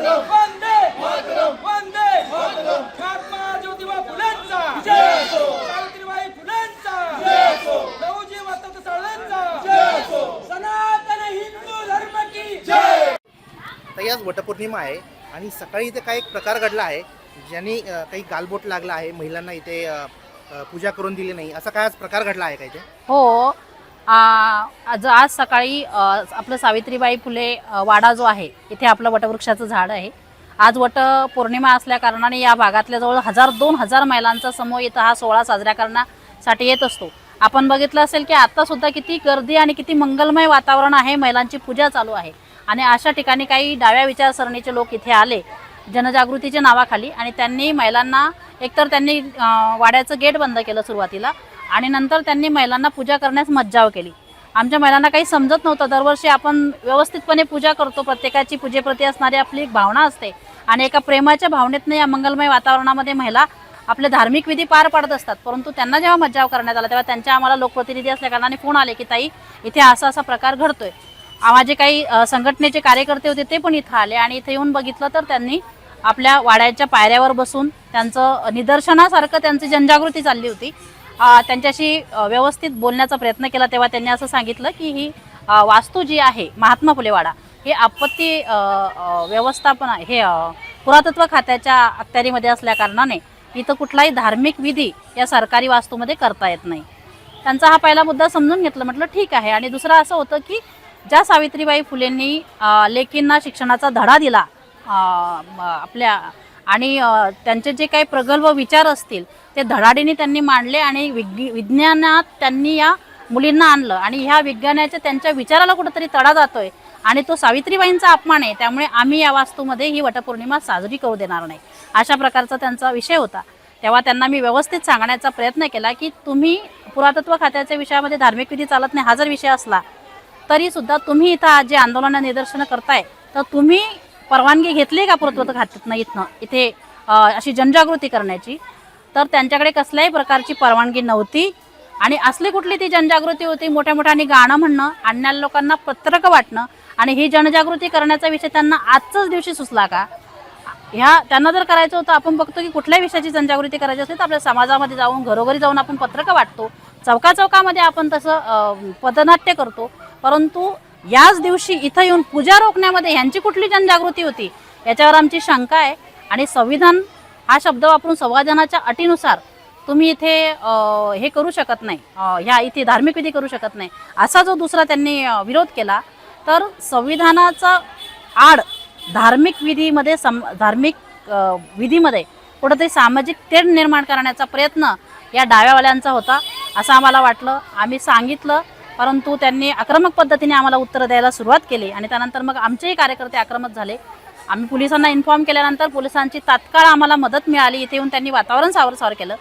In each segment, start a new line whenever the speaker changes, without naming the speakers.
वंदे वंदे महात्मा ज्योतिबा फुलेंचा सावित्रीबाई फुलेंचा लहुजी वसंत साळवेंचा सनातन हिंदू धर्म की जय।
तर आज वटपौर्णिमा आहे आणि सकाळी इथे काही एक प्रकार घडला आहे ज्यांनी काही गालबोट लागला आहे, महिलांना इथे पूजा करून दिली नाही, असा काय आज प्रकार घडला आहे का इथे?
हो, आज सकाळी आपलं सावित्रीबाई फुले वाडा जो आहे इथे आपलं वटवृक्षाचं झाड आहे। आज वट पौर्णिमा असल्या कारणाने या भागातल्या जवळ 1000-2000 महिलांचा समूह इथं हा सोहळा साजरा करण्यासाठी येत असतो। आपण बघितलं असेल की आता सुद्धा किती गर्दी आणि किती मंगलमय वातावरण आहे, महिलांची पूजा चालू आहे आणि अशा ठिकाणी काही डाव्या विचारसरणीचे लोक इथे आले जनजागृतीच्या नावाखाली आणि त्यांनी महिलांना एकतर त्यांनी वाड्याचं गेट बंद केलं सुरुवातीला आणि नंतर त्यांनी महिलांना पूजा करण्यास मज्जाव केली। आमच्या महिलांना काही समजत नव्हतं। दरवर्षी आपण व्यवस्थितपणे पूजा करतो, प्रत्येकाची पूजेप्रती असणारी आपली एक भावना असते आणि एका प्रेमाच्या भावनेतनं या मंगलमय वातावरणामध्ये महिला आपले धार्मिक विधी पार पाडत असतात। परंतु त्यांना जेव्हा मज्जाव करण्यात आला तेव्हा त्यांच्या आम्हाला लोकप्रतिनिधी असल्या कारणाने फोन आले की ताई इथे असा प्रकार घडतोय। माझे काही संघटनेचे कार्यकर्ते होते ते पण इथं आले आणि इथे येऊन बघितलं तर त्यांनी आपल्या वाड्याच्या पायऱ्यावर बसून त्यांचं निदर्शनासारखं त्यांची जनजागृती चालली होती। त्यांच्याशी व्यवस्थित बोलण्याचा प्रयत्न केला तेव्हा त्यांनी असं सांगितलं की ही वास्तू जी आहे महात्मा फुले वाडा हे आपत्ती व्यवस्थापन हे पुरातत्व खात्याच्या अखत्यारीमध्ये असल्या कारणाने इथं कुठलाही धार्मिक विधी या सरकारी वास्तूमध्ये करता येत नाही। त्यांचा हा पहिला मुद्दा समजून घेतला, म्हटलं ठीक आहे। आणि दुसरं असं होतं की ज्या सावित्रीबाई फुलेंनी लेकींना शिक्षणाचा धडा दिला आपल्या आणि त्यांचे जे काही प्रगल्भ विचार असतील ते धडाडीने त्यांनी मांडले आणि विज्ञानात त्यांनी या मुलींना आणलं आणि ह्या विज्ञानाच्या त्यांच्या विचाराला कुठेतरी तडा जातोय आणि तो सावित्रीबाईंचा अपमान आहे, त्यामुळे आम्ही या वास्तूमध्ये ही वटपौर्णिमा साजरी करू देणार नाही, अशा प्रकारचा त्यांचा विषय होता। तेव्हा त्यांना मी व्यवस्थित सांगण्याचा प्रयत्न केला की तुम्ही पुरातत्व खात्याच्या विषयामध्ये धार्मिक विधी चालत नाही हा जर विषय असला तरीसुद्धा तुम्ही इथं आज जे आंदोलन निदर्शनं करताय तर तुम्ही परवानगी घेतली का पुरातत्व खात्यातनं इथे अशी जनजागृती करण्याची? तर त्यांच्याकडे कसल्याही प्रकारची परवानगी नव्हती आणि असली कुठली ती जनजागृती होती मोठ्या मोठ्याने गाणं म्हणणं, अन्य लोकांना पत्रकं वाटणं आणि ही जनजागृती करण्याचा विषय त्यांना आजच्याच दिवशी सुचला का? त्यांना जर करायचं होतं, आपण बघतो की कुठल्याही विषयाची जनजागृती करायची असेल तर आपल्या समाजामध्ये जाऊन घरोघरी जाऊन आपण पत्रकं वाटतो, चौकाचौकामध्ये आपण तसं पथनाट्य करतो, परंतु याच दिवशी इथं येऊन पूजा रोखण्यामध्ये ह्यांची कुठली जनजागृती होती याच्यावर आमची शंका आहे। आणि संविधान हा शब्द वापरून संविधानाच्या अटीनुसार तुम्ही इथे हे करू शकत नाही, ह्या इथे धार्मिक विधी करू शकत नाही असा जो दुसरा त्यांनी विरोध केला, तर संविधानाचा आड धार्मिक विधीमध्ये कुठेतरी सामाजिक तेढ निर्माण करण्याचा प्रयत्न या डाव्यावाल्यांचा होता असं आम्हाला वाटलं। आम्ही सांगितलं परंतु त्यांनी आक्रमक पद्धतीने आम्हाला उत्तर द्यायला सुरुवात केली आणि त्यानंतर मग आमचेही कार्यकर्ते आक्रमक झाले। आम्ही पोलिसांना इन्फॉर्म केल्यानंतर पोलिसांची तात्काळ आम्हाला मदत मिळाली। इथे येऊन त्यांनी वातावरण सावरसावर केलं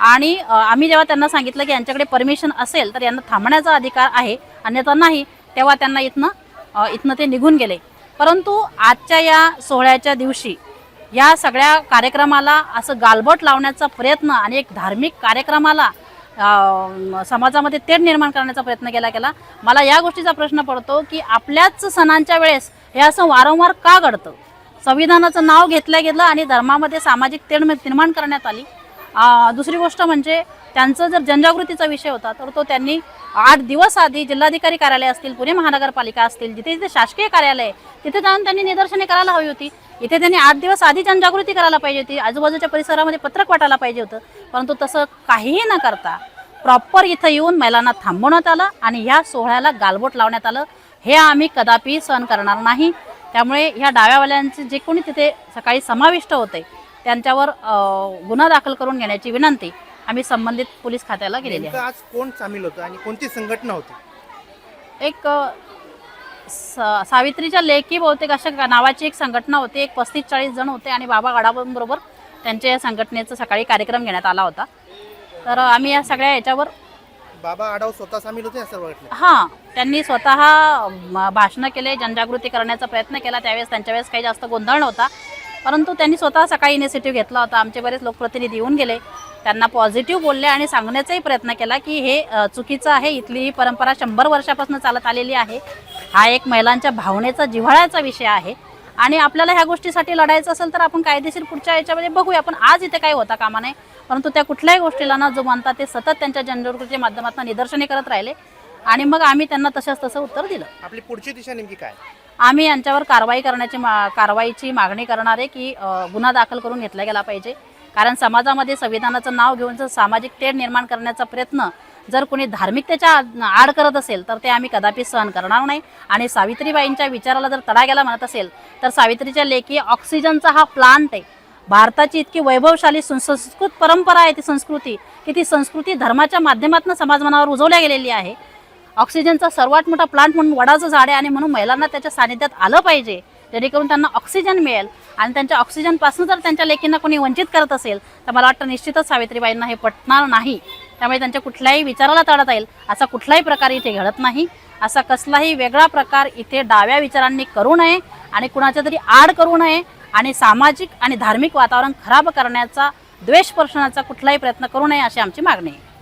आणि आम्ही जेव्हा त्यांना सांगितलं की यांच्याकडे परमिशन असेल तर यांना थांबण्याचा अधिकार आहे, अन्यथा नाही, तेव्हा त्यांना इथनं ते निघून गेले। परंतु आजच्या या सोहळ्याच्या दिवशी या सगळ्या कार्यक्रमाला असं गालबोट लावण्याचा प्रयत्न आणि एक धार्मिक कार्यक्रमाला समाजामध्ये तेढ निर्माण करण्याचा प्रयत्न केला। मला या गोष्टीचा प्रश्न पडतो की आपल्याच सणांच्या वेळेस हे असं वारंवार का घडतं? संविधानाचं नाव घेतलं गेलं आणि धर्मामध्ये सामाजिक तेढ निर्माण करण्यात आली। दुसरी गोष्ट म्हणजे त्यांचं जर जनजागृतीचा विषय होता तर तो त्यांनी 8 दिवस आधी जिल्हाधिकारी कार्यालय असतील, पुणे महानगरपालिका असतील, जिथे शासकीय कार्यालय तिथे जाऊन त्यांनी निदर्शने करायला हवी होती। इथे त्यांनी 8 दिवस आधी जनजागृती करायला पाहिजे होती, आजूबाजूच्या परिसरामध्ये पत्रक वाटायला पाहिजे होतं, परंतु तसं काहीही न करता प्रॉपर इथं येऊन महिलांना थांबवण्यात आलं आणि ह्या सोहळ्याला गालबोट लावण्यात आलं। हे आम्ही कदापि सहन करणार नाही। त्यामुळे ह्या डाव्यावाल्यांचे जे कोणी तिथे सकाळी समाविष्ट होते त्यांच्यावर गुन्हा दाखल करून घेण्याची विनंती आम्ही संबंधित पोलीस खात्याला केलेली आहे।
आज कोण सामील होतं आणि कोणती संघटना होती?
एक सावित्रीच्या लेकी बहुतेक अशा नावाची एक संघटना होती, एक 35-40 जण होते आणि बाबा गडाबरोबर त्यांच्या या संघटनेचा सकाळी कार्यक्रम घेण्यात आला होता। तर आम्ही या सगळ्या याच्यावर
बाबा आढाव स्वतः सामील होते असं वाटलं?
हां, त्यांनी स्वतः भाषणं केले, जनजागृती करण्याचा प्रयत्न केला। त्यावेळेस त्यांच्या वेळेस काही जास्त गोंधळ नव्हता, परंतु त्यांनी स्वतः सकाळी इनिशिएटिव्ह घेतला होता। आमचे बरेच लोकप्रतिनिधी येऊन गेले, त्यांना पॉझिटिव्ह बोलले आणि सांगण्याचाही प्रयत्न केला की हे चुकीचं आहे, इथली ही परंपरा 100 वर्षापासून चालत आलेली आहे, हा एक महिलांच्या भावनेचा जिव्हाळ्याचा विषय आहे आणि आपल्याला ह्या गोष्टीसाठी लढायचं असेल तर आपण कायदेशीर पुढच्या याच्यामध्ये बघूया. पण आज इथे काही होता कामा नये. परंतु त्या कुठल्याही गोष्टीला न जुमानता ते सतत त्यांच्या जनजागृतीच्या माध्यमातून निदर्शने करत राहिले आणि मग आम्ही त्यांना तसं उत्तर दिलं.
आपली पुढची दिशा नेमकी काय?
आम्ही यांच्यावर कारवाईची मागणी करणार आहे की गुन्हा दाखल करून घेतला गेला पाहिजे. कारण समाजामध्ये संविधानाचं नाव घेऊन जर सामाजिक तेढ निर्माण करण्याचा प्रयत्न जर कोणी धार्मिकतेच्या आड करत असेल तर ते आम्ही कदापि सहन करणार नाही. आणि सावित्रीबाईंच्या विचाराला जर तडा गेला म्हणत असेल तर सावित्रीच्या लेखी ऑक्सिजनचा हा प्लांट आहे. भारताची इतकी वैभवशाली सुसंस्कृत परंपरा आहे, ती संस्कृती की ती संस्कृती धर्माच्या माध्यमातून समाज मनावर रुजवल्या गेलेली आहे. ऑक्सिजनचा सर्वात मोठा प्लांट म्हणून वडाचं झाड आहे आणि म्हणून महिलांना त्याच्या सानिध्यात आलं पाहिजे जेणेकरून त्यांना ऑक्सिजन मिळेल. आणि त्यांच्या ऑक्सिजनपासून जर त्यांच्या लेकींना कोणी वंचित करत असेल तर मला वाटतं निश्चितच सावित्रीबाईंना हे पटणार नाही. त्यामुळे त्यांच्या कुठल्याही विचाराला तडा जाईल असा कुठलाही प्रकार इथे घडत नाही. असा कसलाही वेगळा प्रकार इथे डाव्या विचारांनी करू नये आणि कुणाच्या तरी आड करू नये आणि सामाजिक आणि धार्मिक वातावरण खराब करण्याचा, द्वेष पसरवण्याचा कुठलाही प्रयत्न करू नये अशी आमची मागणी आहे.